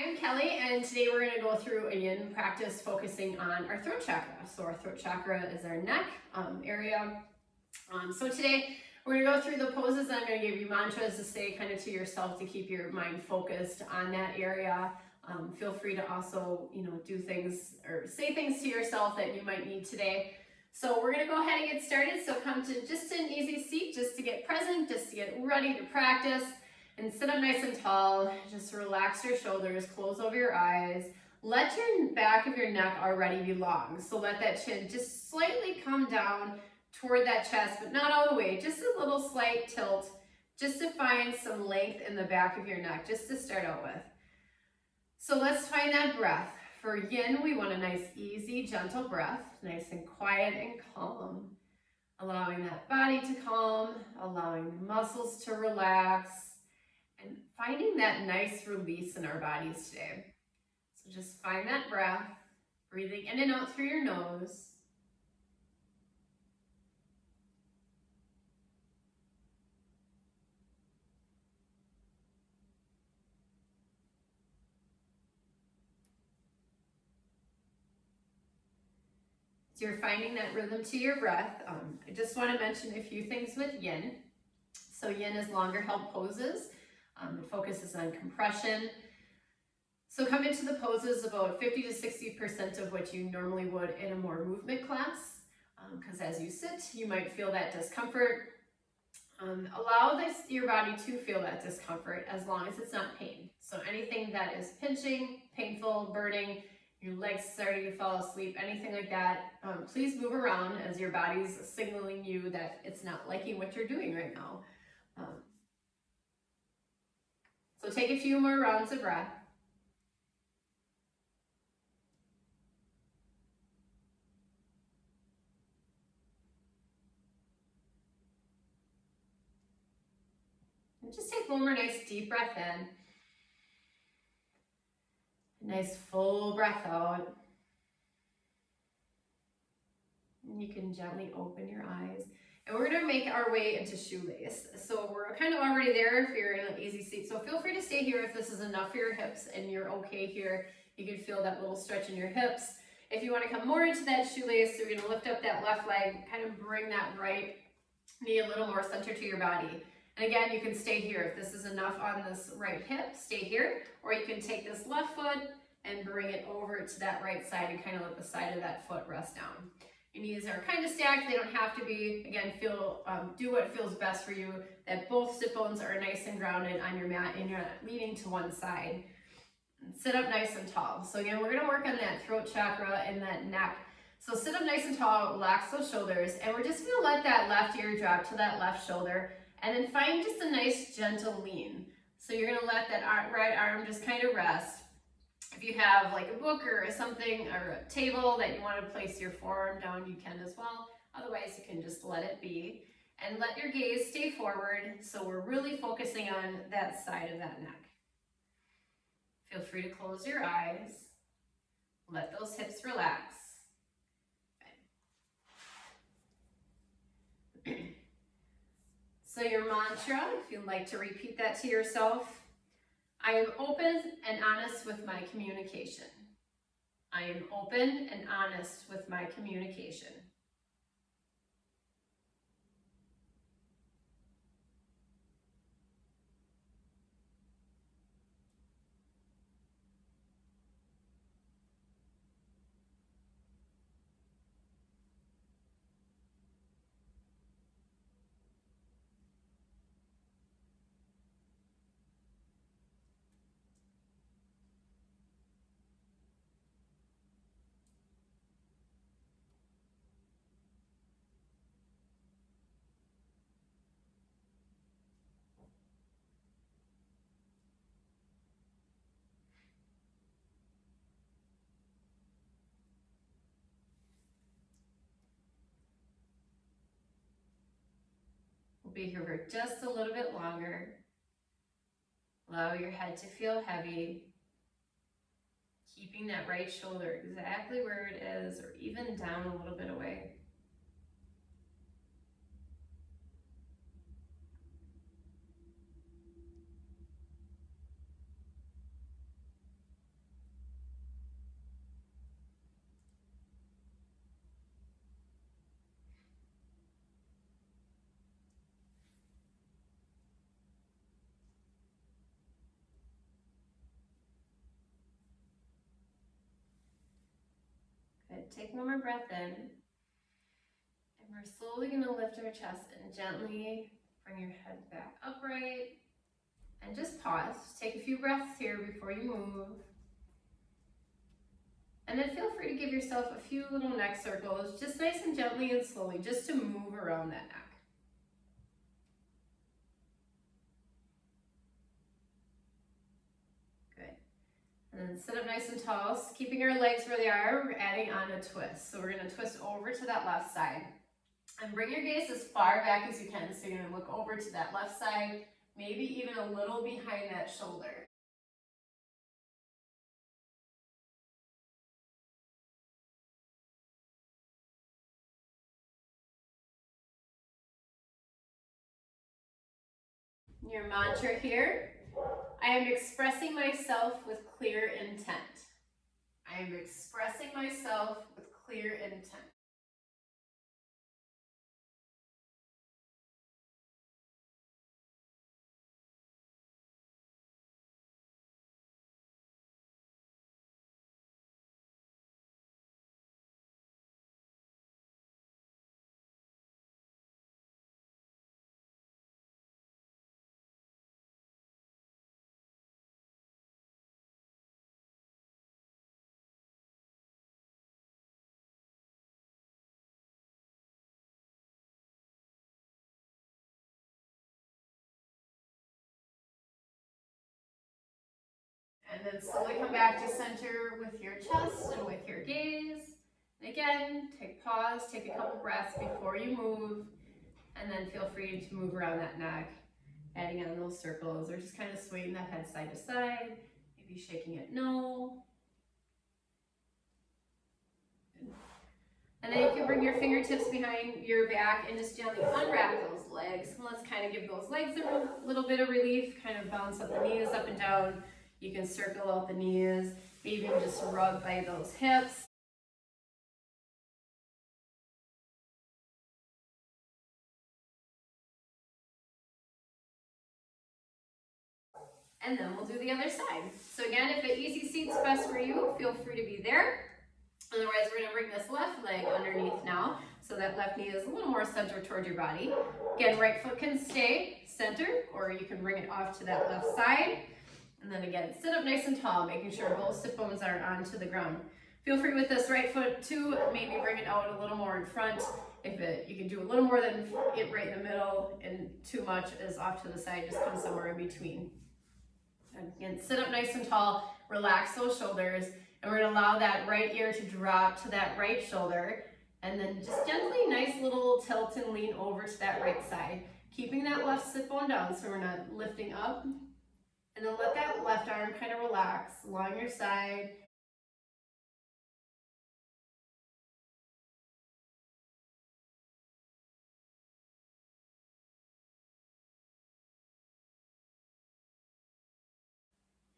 I'm Kelly, and today we're going to go through a yin practice focusing on our throat chakra. So our throat chakra is our neck area. So today we're going to go through the poses. I'm going to give you mantras to say kind of to yourself to keep your mind focused on that area. Feel free to also, do things or say things to yourself that you might need today. So we're going to go ahead and get started. So come to just an easy seat just to get present, just to get ready to practice. And sit up nice and tall. Just relax your shoulders, close over your eyes. Let your back of your neck already be long. So let that chin just slightly come down toward that chest, but not all the way. Just a little slight tilt, just to find some length in the back of your neck, just to start out with. So let's find that breath. For yin, we want a nice, easy, gentle breath, nice and quiet and calm. Allowing that body to calm, allowing the muscles to relax, and finding that nice release in our bodies today. So just find that breath, breathing in and out through your nose. So you're finding that rhythm to your breath. I just want to mention a few things with yin. So yin is longer held poses. It focuses on compression. So come into the poses about 50 to 60% of what you normally would in a more movement class. Because as you sit, you might feel that discomfort. Allow your body to feel that discomfort as long as it's not pain. So anything that is pinching, painful, burning, your legs starting to fall asleep, anything like that, please move around as your body's signaling you that it's not liking what you're doing right now. So take a few more rounds of breath. And just take one more nice deep breath in. A nice full breath out. And you can gently open your eyes. And we're going to make our way into shoelace. So we're kind of already there if you're in an easy seat. So feel free to stay here if this is enough for your hips and you're okay here. You can feel that little stretch in your hips. If you want to come more into that shoelace, you're going to lift up that left leg, kind of bring that right knee a little more center to your body. And again, you can stay here. If this is enough on this right hip, stay here. Or you can take this left foot and bring it over to that right side and kind of let the side of that foot rest down. Your knees are kind of stacked, they don't have to be. Again, do what feels best for you, that both sit bones are nice and grounded on your mat and you're not leaning to one side. And sit up nice and tall. So again, we're gonna work on that throat chakra and that neck. So sit up nice and tall, relax those shoulders, and we're just gonna let that left ear drop to that left shoulder, and then find just a nice gentle lean. So you're gonna let that right arm just kind of rest. If you have like a book or something or a table that you want to place your forearm down, you can as well. Otherwise, you can just let it be and let your gaze stay forward. So we're really focusing on that side of that neck. Feel free to close your eyes. Let those hips relax. Okay. So your mantra, if you'd like to repeat that to yourself, I am open and honest with my communication. I am open and honest with my communication. We'll be here for just a little bit longer. Allow your head to feel heavy. Keeping that right shoulder exactly where it is, or even down a little bit away. Good, take one more breath in. And we're slowly gonna lift our chest and gently bring your head back upright. And just pause, just take a few breaths here before you move. And then feel free to give yourself a few little neck circles, just nice and gently and slowly, just to move around that neck. Good. And then sit up nice and tall, keeping our legs where they are. We're adding on a twist. So we're gonna twist over to that left side. And bring your gaze as far back as you can. So you're gonna look over to that left side, maybe even a little behind that shoulder. Your mantra here, I am expressing myself with clear intent. I am expressing myself with clear intent. And then slowly come back to center with your chest and with your gaze. And again, pause, take a couple breaths before you move, and then feel free to move around that neck, adding on those circles, or just kind of swaying that head side to side, maybe shaking it no. And then you can bring your fingertips behind your back and just gently unwrap those legs. And let's kind of give those legs a little bit of relief, kind of bounce up the knees up and down. You can circle out the knees, maybe even just rub by those hips. And then we'll do the other side. So again, if the easy seat's best for you, feel free to be there. Otherwise, we're gonna bring this left leg underneath now, so that left knee is a little more centered toward your body. Again, right foot can stay centered, or you can bring it off to that left side. And then again, sit up nice and tall, making sure both sit bones are onto the ground. Feel free with this right foot to maybe bring it out a little more in front. You can do a little more than it right in the middle, and too much is off to the side, just come somewhere in between. Again, sit up nice and tall, relax those shoulders, and we're gonna allow that right ear to drop to that right shoulder, and then just gently, nice little tilt and lean over to that right side, keeping that left sit bone down so we're not lifting up. And then let that left arm kind of relax along your side.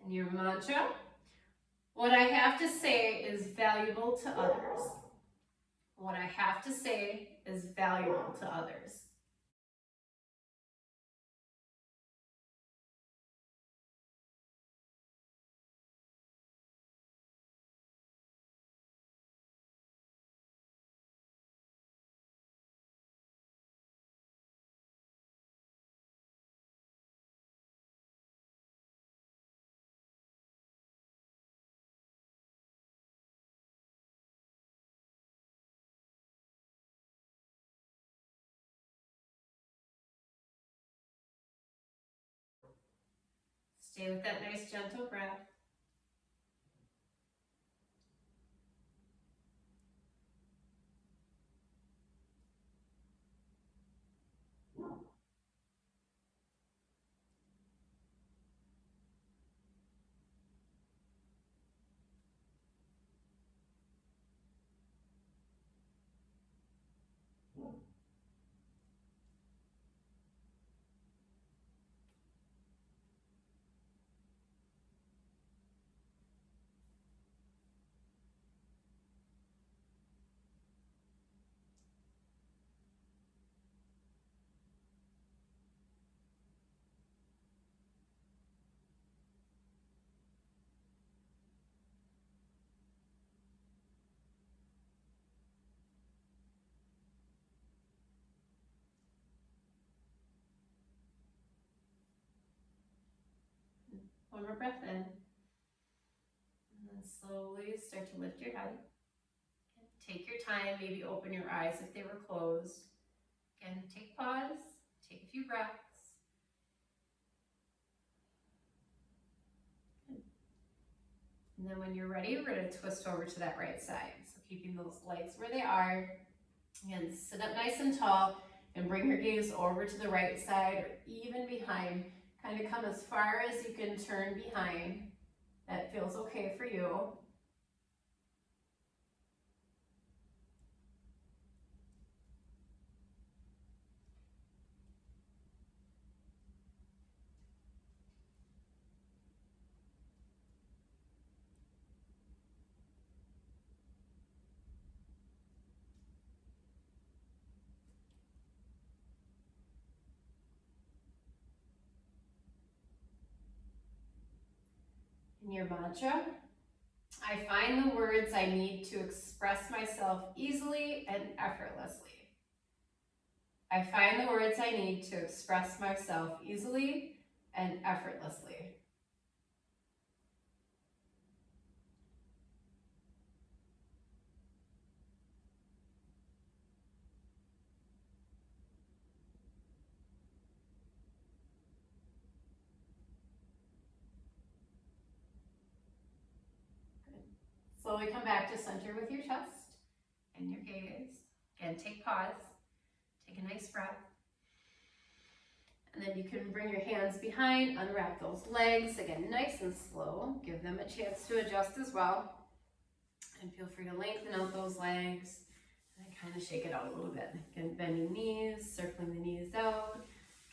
And your mantra, what I have to say is valuable to others. What I have to say is valuable to others. Stay with that nice gentle breath. One more breath in. And then slowly start to lift your head. Take your time, maybe open your eyes if they were closed. Again, take pause, take a few breaths. And then when you're ready, we're going to twist over to that right side. So keeping those legs where they are. Again, sit up nice and tall and bring your gaze over to the right side or even behind. Kind of come as far as you can turn behind. That feels okay for you. In your mantra, I find the words I need to express myself easily and effortlessly. I find the words I need to express myself easily and effortlessly. Slowly come back to center with your chest and your gaze. Again, take pause, take a nice breath. And then you can bring your hands behind, unwrap those legs. Again, nice and slow. Give them a chance to adjust as well. And feel free to lengthen out those legs and kind of shake it out a little bit. Again, bending knees, circling the knees out.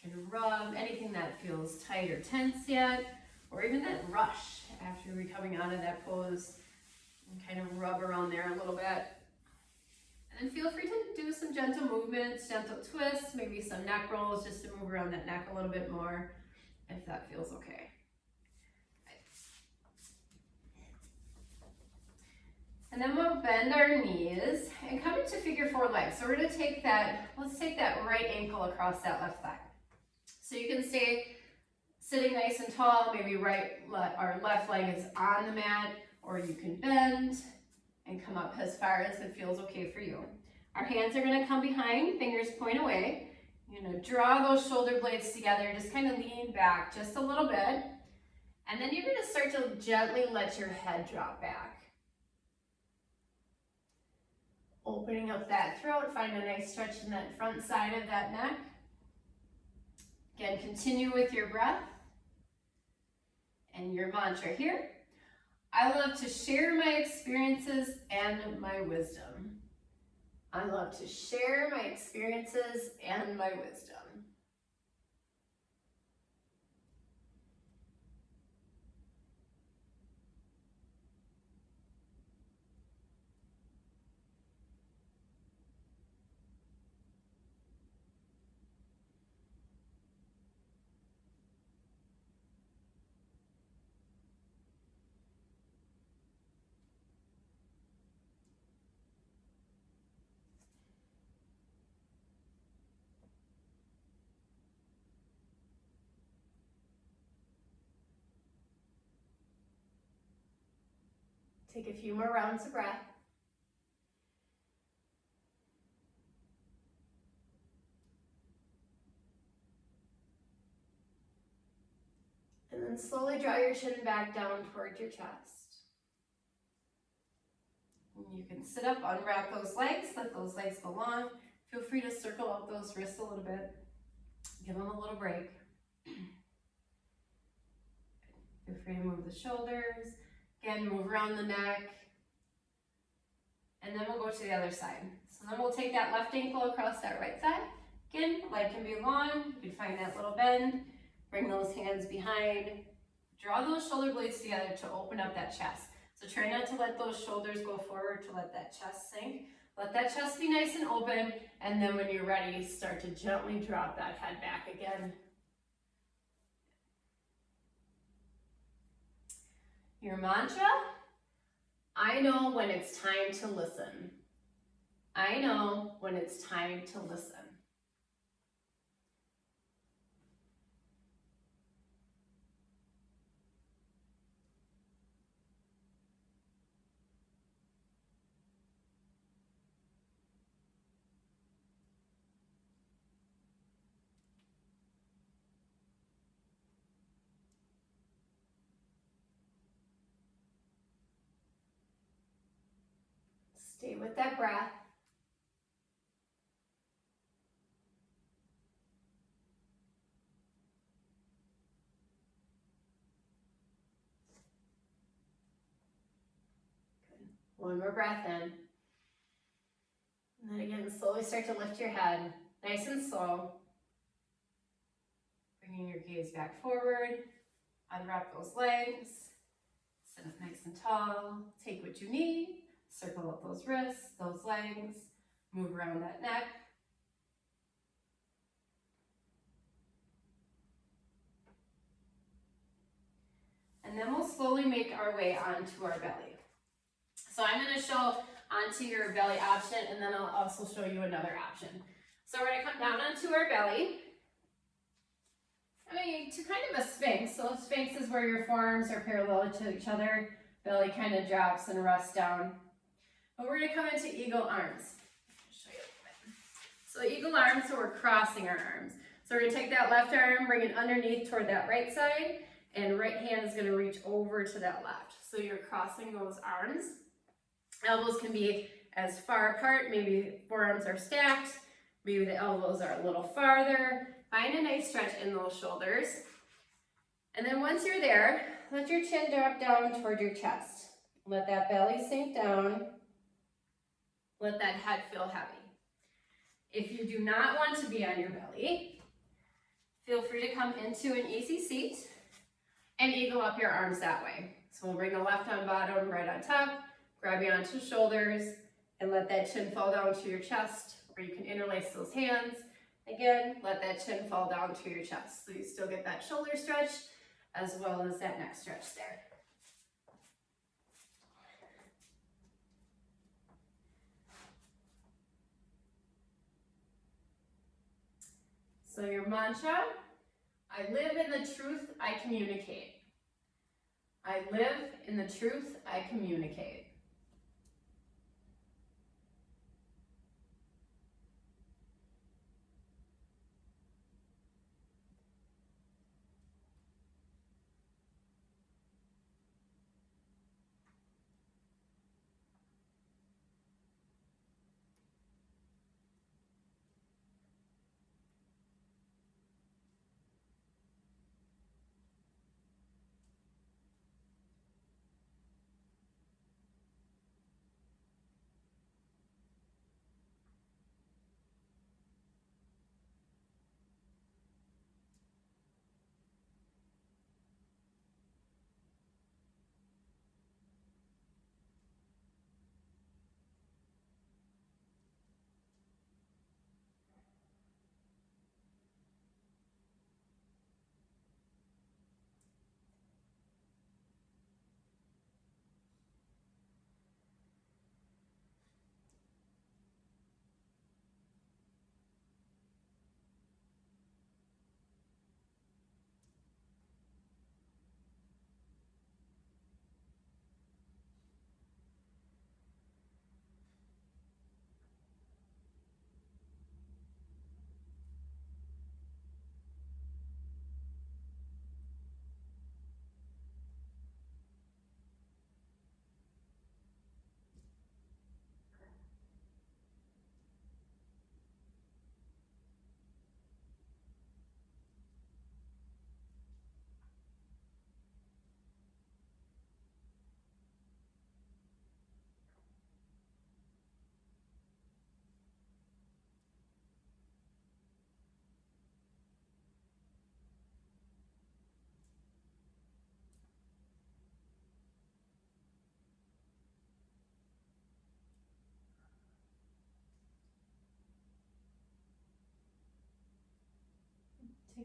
You can rub anything that feels tight or tense yet, or even that rush after you're coming out of that pose. And kind of rub around there a little bit. And then feel free to do some gentle movements, gentle twists, maybe some neck rolls just to move around that neck a little bit more if that feels okay. And then we'll bend our knees and come into figure four legs. So we're gonna take that, let's take that right ankle across that left thigh. So you can stay sitting nice and tall, maybe our left leg is on the mat, or you can bend and come up as far as it feels okay for you. Our hands are gonna come behind, fingers point away. You're gonna draw those shoulder blades together, just kind of lean back just a little bit. And then you're gonna start to gently let your head drop back. Opening up that throat, find a nice stretch in that front side of that neck. Again, continue with your breath and your mantra here. I love to share my experiences and my wisdom. I love to share my experiences and my wisdom. Take a few more rounds of breath. And then slowly draw your chin back down towards your chest. And you can sit up, unwrap those legs, let those legs go long. Feel free to circle up those wrists a little bit. Give them a little break. Feel free to move the shoulders. Again, move around the neck. And then we'll go to the other side. So then we'll take that left ankle across that right side. Again, leg can be long. You can find that little bend. Bring those hands behind. Draw those shoulder blades together to open up that chest. So try not to let those shoulders go forward, to let that chest sink. Let that chest be nice and open. And then when you're ready, start to gently drop that head back again. Your mantra: I know when it's time to listen. I know when it's time to listen. Stay with that breath. Good. One more breath in. And then again, slowly start to lift your head, nice and slow. Bringing your gaze back forward. Unwrap those legs. Sit up nice and tall. Take what you need. Circle up those wrists, those legs. Move around that neck. And then we'll slowly make our way onto our belly. So I'm going to show onto your belly option, and then I'll also show you another option. So we're going to come down onto our belly. To kind of a sphinx. So a sphinx is where your forearms are parallel to each other. Belly kind of drops and rests down. But we're going to come into eagle arms. I'll show you a bit. So eagle arms, so we're crossing our arms. So we're going to take that left arm, bring it underneath toward that right side, and right hand is going to reach over to that left. So you're crossing those arms. Elbows can be as far apart, maybe forearms are stacked, maybe the elbows are a little farther. Find a nice stretch in those shoulders. And then once you're there, let your chin drop down toward your chest. Let that belly sink down. Let that head feel heavy. If you do not want to be on your belly, feel free to come into an easy seat and eagle up your arms that way. So we'll bring the left on bottom, right on top, grab you onto shoulders, and let that chin fall down to your chest, or you can interlace those hands. Again, let that chin fall down to your chest. So you still get that shoulder stretch as well as that neck stretch there. So your mantra, I live in the truth I communicate. I live in the truth I communicate.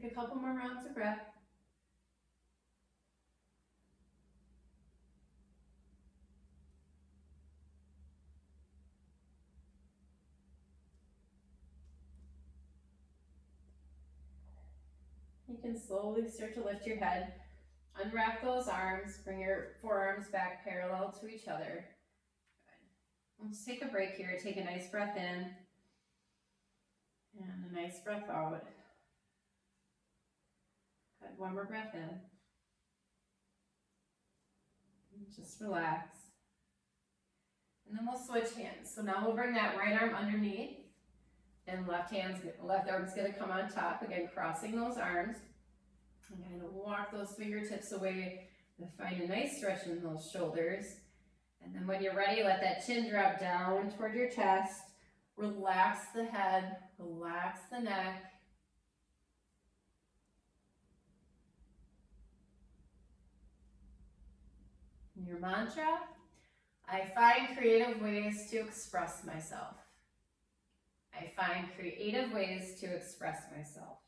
Take a couple more rounds of breath. You can slowly start to lift your head. Unwrap those arms. Bring your forearms back parallel to each other. Good. Let's take a break here. Take a nice breath in. And a nice breath out. Good. One more breath in. And just relax. And then we'll switch hands. So now we'll bring that right arm underneath, and left arm's gonna come on top. Again, crossing those arms. And kind of walk those fingertips away to find a nice stretch in those shoulders. And then when you're ready, let that chin drop down toward your chest. Relax the head, relax the neck. And your mantra, I find creative ways to express myself. I find creative ways to express myself.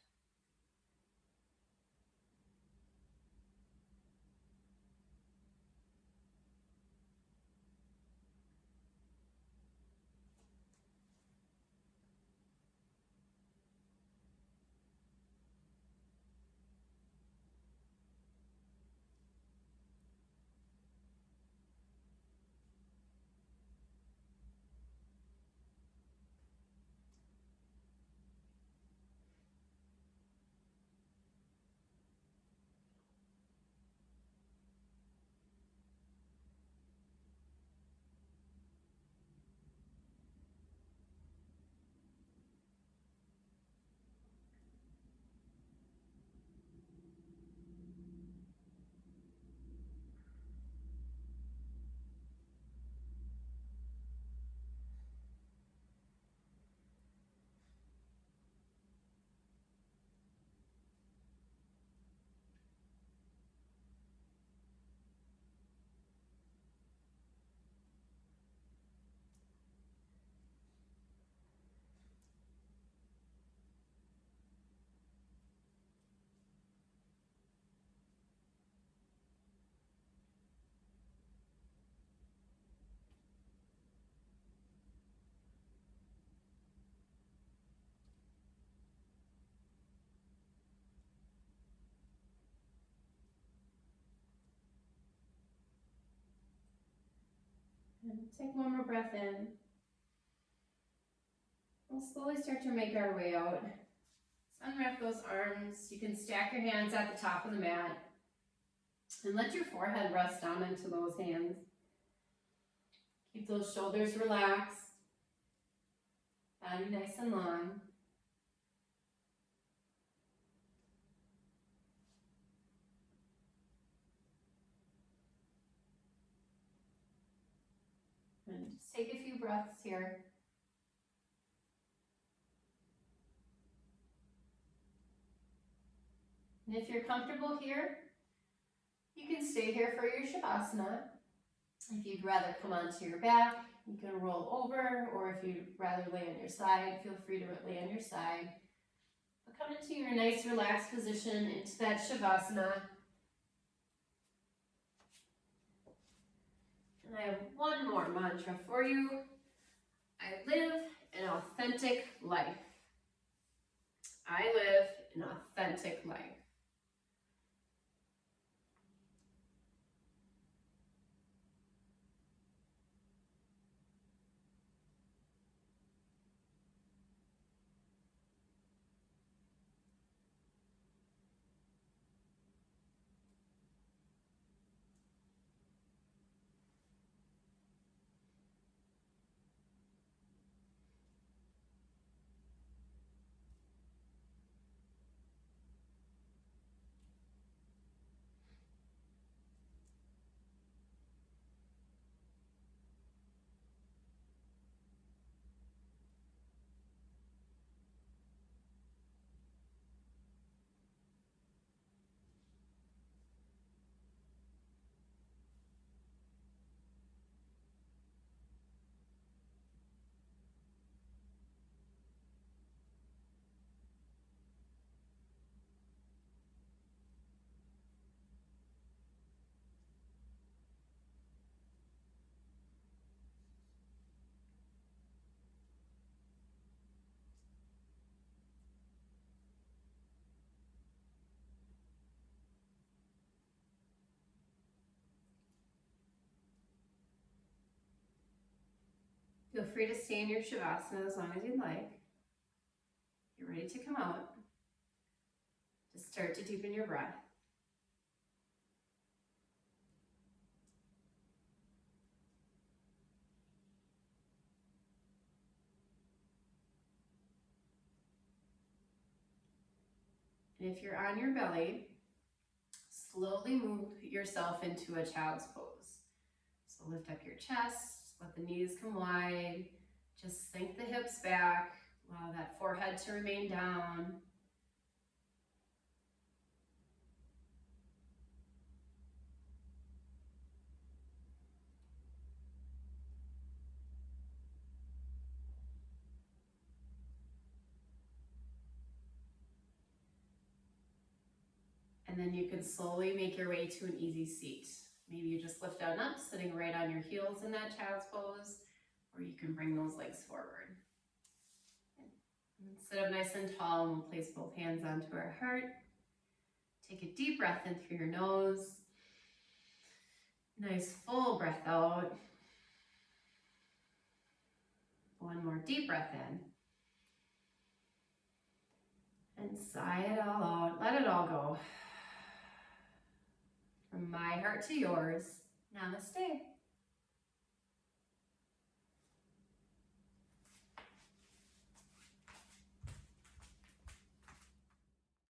And take one more breath in. We'll slowly start to make our way out. So unwrap those arms. You can stack your hands at the top of the mat. And let your forehead rest down into those hands. Keep those shoulders relaxed. Body nice and long. And just take a few breaths here. And if you're comfortable here, you can stay here for your Shavasana. If you'd rather come onto your back, you can roll over, or if you'd rather lay on your side, feel free to lay on your side. But come into your nice relaxed position, into that Shavasana. And I have one more mantra for you. I live an authentic life. I live an authentic life. Feel free to stay in your Shavasana as long as you'd like. You're ready to come out. Just start to deepen your breath. And if you're on your belly, slowly move yourself into a child's pose. So lift up your chest, let the knees come wide, just sink the hips back, allow that forehead to remain down. And then you can slowly make your way to an easy seat. Maybe you just lift on up, sitting right on your heels in that child's pose, or you can bring those legs forward. And sit up nice and tall, and we'll place both hands onto our heart. Take a deep breath in through your nose. Nice full breath out. One more deep breath in. And sigh it all out. Let it all go. From my heart to yours, namaste.